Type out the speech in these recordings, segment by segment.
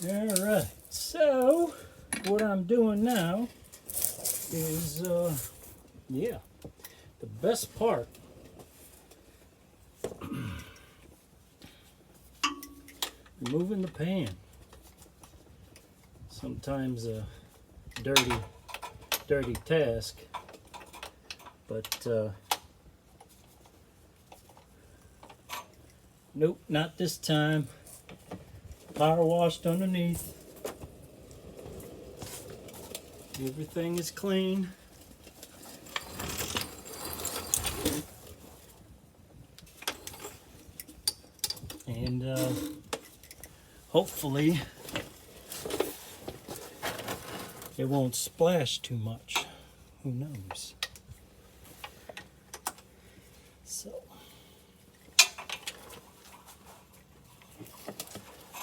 Alright, so what I'm doing now is, yeah, the best part. Removing the pan. Sometimes a dirty task, but nope, not this time. Power washed underneath. Everything is clean. And hopefully it won't splash too much. Who knows? So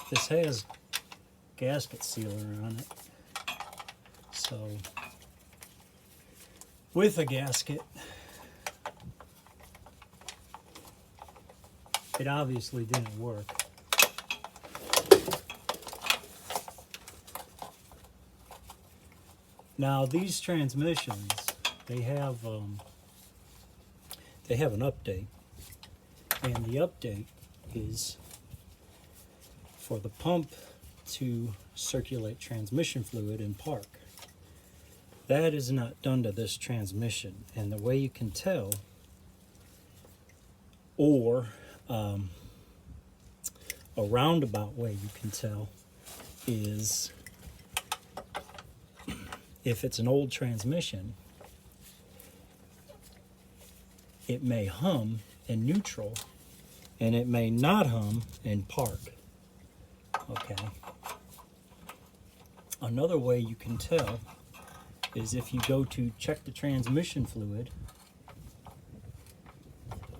this has gasket sealer on it. So with a gasket, it obviously didn't work. Now these transmissions, they have an update, and the update is for the pump to circulate transmission fluid in park. That is not done to this transmission, and the way you can tell, or a roundabout way you can tell, is if it's an old transmission, it may hum in neutral and it may not hum in park. Okay. Another way you can tell is if you go to check the transmission fluid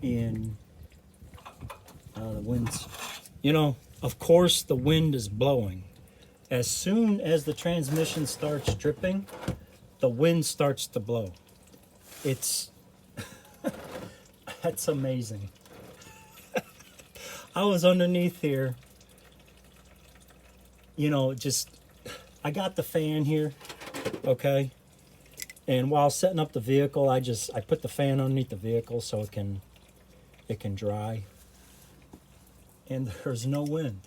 in the winds. You know, of course the wind is blowing. As soon as the transmission starts dripping, the wind starts to blow. It's that's amazing. I was underneath here, you know, just I got the fan here, okay? And while setting up the vehicle, I put the fan underneath the vehicle so it can dry. And there's no wind.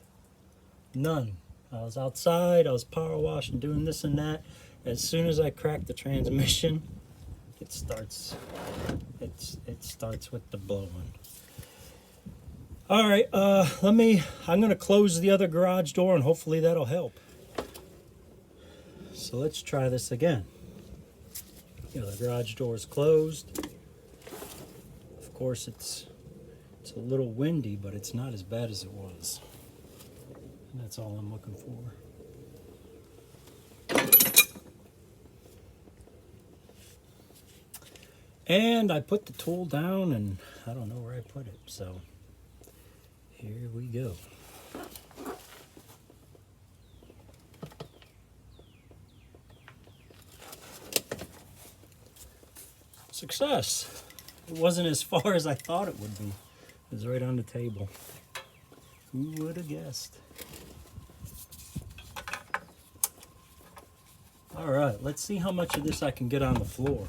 None. I was outside, I was power washing, doing this and that. As soon as I crack the transmission, it starts with the blowing. All right, I'm gonna close the other garage door and hopefully that'll help. So let's try this again. You know, the garage door is closed. Of course, it's a little windy, but it's not as bad as it was. And that's all I'm looking for. And I put the tool down and I don't know where I put it, so here we go. Success. It wasn't as far as I thought it would be. It was right on the table. Who would have guessed? All right, let's see how much of this I can get on the floor.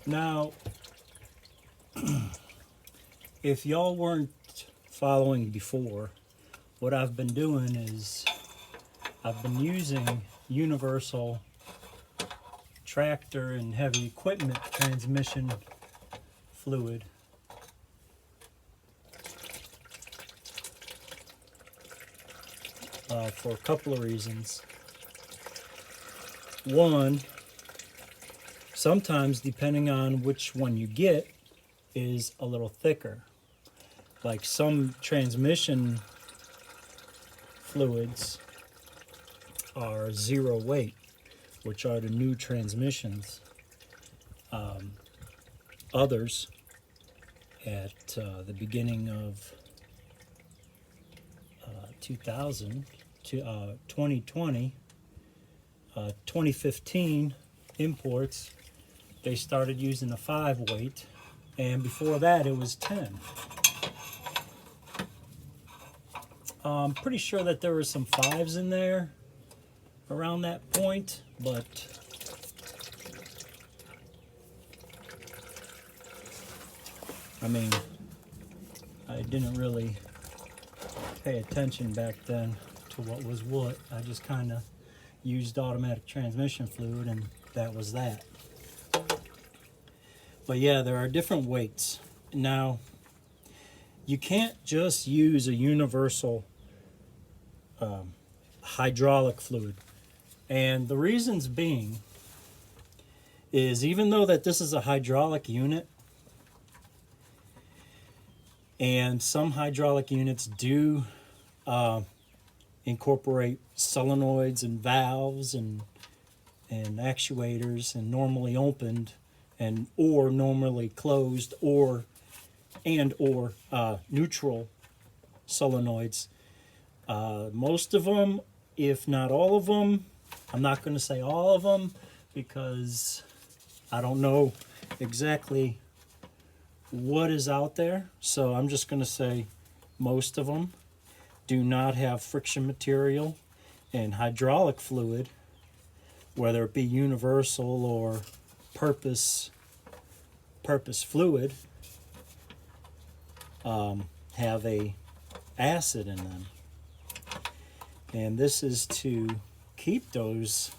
Now, if y'all weren't following before, what I've been doing is I've been using universal tractor and heavy equipment transmission fluid for a couple of reasons. One, sometimes depending on which one you get is a little thicker. like some transmission fluids are zero weight, which are the new transmissions. Others at the beginning of 2020, 2015 imports, they started using a 5 weight, and before that it was 10. I'm pretty sure that there were some 5s in there around that point, but I mean, I didn't really pay attention back then to what was what. I just kind of used automatic transmission fluid, and that was that. But yeah, there are different weights. Now, you can't just use a universal hydraulic fluid. And the reasons being is, even though that this is a hydraulic unit, and some hydraulic units do incorporate solenoids and valves and actuators, and normally opened and or normally closed, or neutral solenoids. Most of them, if not all of them, I'm not going to say all of them because I don't know exactly what is out there. So I'm just going to say most of them do not have friction material, and hydraulic fluid, whether it be universal or purpose fluid, have a acid in them. And this is to keep those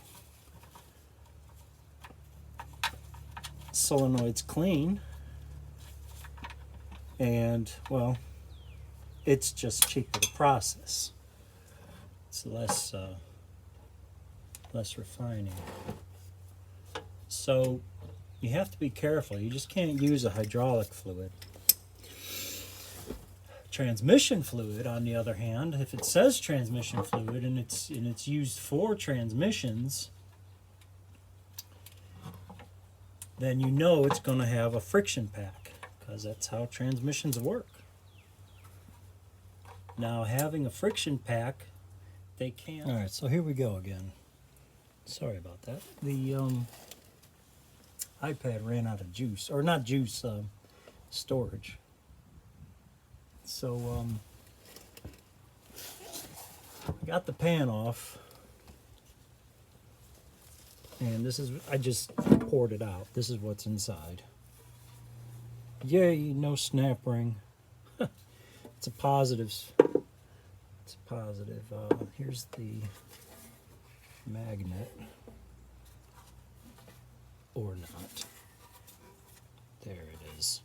solenoids clean. And, well, it's just cheaper to process. It's less refining. So you have to be careful. You just can't use a hydraulic fluid. Transmission fluid, on the other hand, if it says transmission fluid and it's used for transmissions, then you know it's going to have a friction pack, because that's how transmissions work. Now, having a friction pack, they can't. All right, so here we go again. Sorry about that. The iPad ran out of juice, or not juice, storage. So I got the pan off, and this is, I just poured it out. This is what's inside. Yay, no snap ring. It's a positive. It's a positive. Here's the magnet, or not. There it is.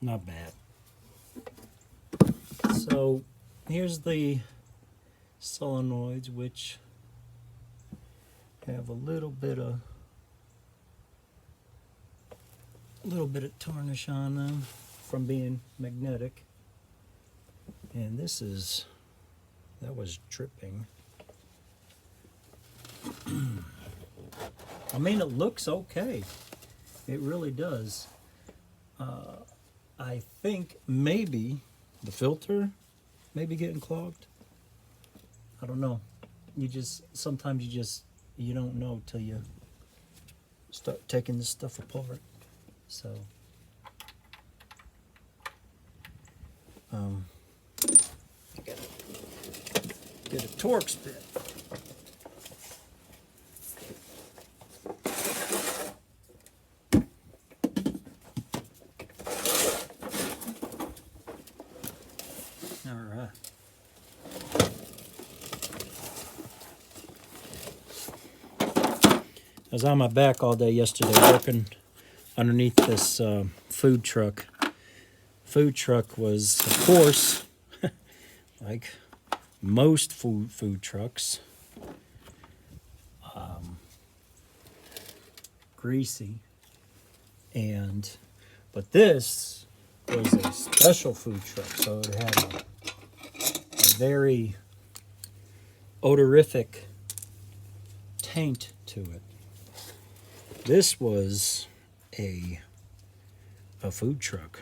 Not bad. So here's the solenoids, which have a little bit of tarnish on them from being magnetic. And this is, that was dripping. I mean, it looks okay. It really does. I think maybe the filter may be getting clogged. I don't know. Sometimes you don't know till you start taking this stuff apart. So, I gotta get a Torx bit. I was on my back all day yesterday working underneath this food truck. Food truck was, of course, like most food trucks, greasy, but this was a special food truck, so it had a very odorific taint to it. This was a food truck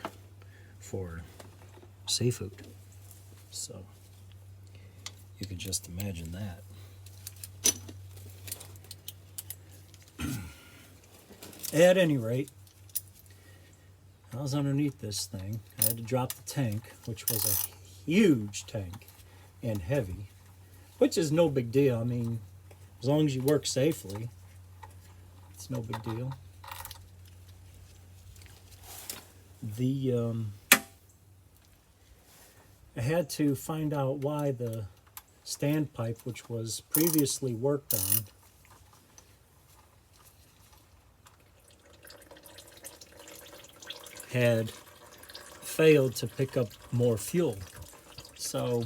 for seafood, so you can just imagine that. At any rate, I was underneath this thing. I had to drop the tank, which was a huge tank and heavy, which is no big deal. I mean, as long as you work safely, it's no big deal. I had to find out why the standpipe, which was previously worked on, had failed to pick up more fuel. So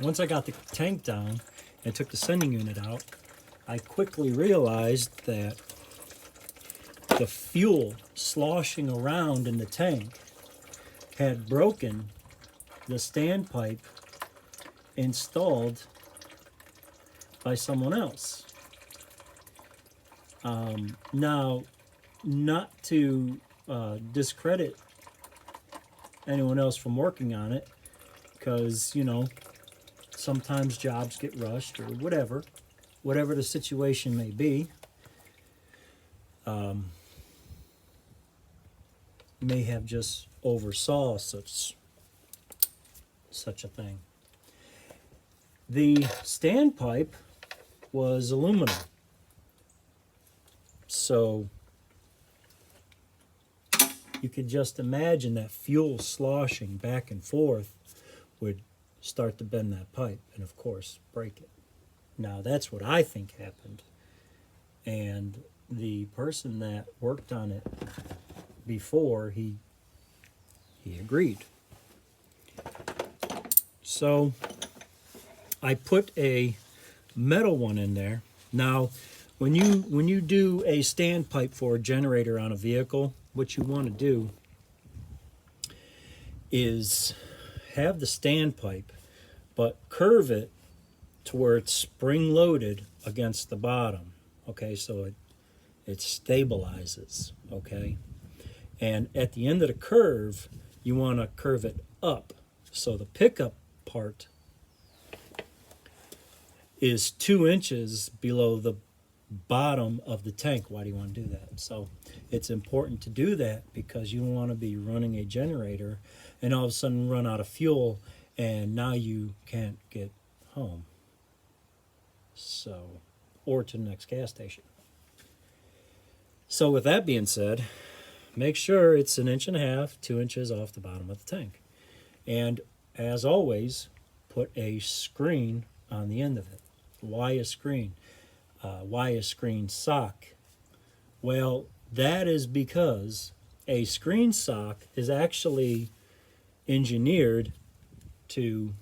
once I got the tank down and took the sending unit out, I quickly realized that the fuel sloshing around in the tank had broken the standpipe installed by someone else. Now, not to discredit anyone else from working on it, because, you know, sometimes jobs get rushed or whatever the situation may be. May have just oversaw such a thing. The standpipe was aluminum, so you could just imagine that fuel sloshing back and forth would start to bend that pipe and, of course, break it. Now, that's what I think happened. And the person that worked on it before, he agreed. So I put a metal one in there. Now, when you do a standpipe for a generator on a vehicle, what you want to do is have the standpipe, but curve it to where it's spring-loaded against the bottom. Okay, so it stabilizes. Okay, and at the end of the curve, you want to curve it up, so the pickup part is 2 inches below the bottom of the tank. Why do you want to do that? So it's important to do that because you don't want to be running a generator and all of a sudden run out of fuel and now you can't get home, so, or to the next gas station. So with that being said, make sure it's 1.5 inches, 2 inches off the bottom of the tank. And as always, put a screen on the end of it. Why a screen? Why a screen sock? Well, that is because a screen sock is actually engineered to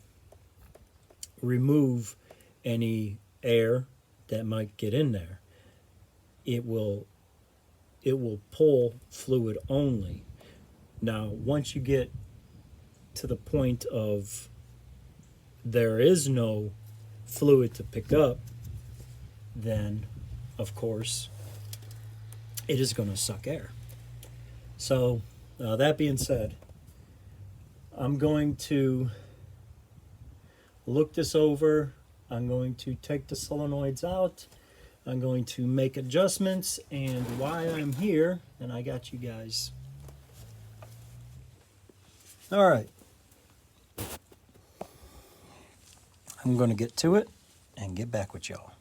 remove any air that might get in there. It will pull fluid only. Now, once you get to the point of there is no fluid to pick up, then of course it is going to suck air. So that being said, I'm going to look this over. I'm going to take the solenoids out. I'm going to make adjustments, and while I'm here, and I got you guys. All right. I'm going to get to it and get back with y'all.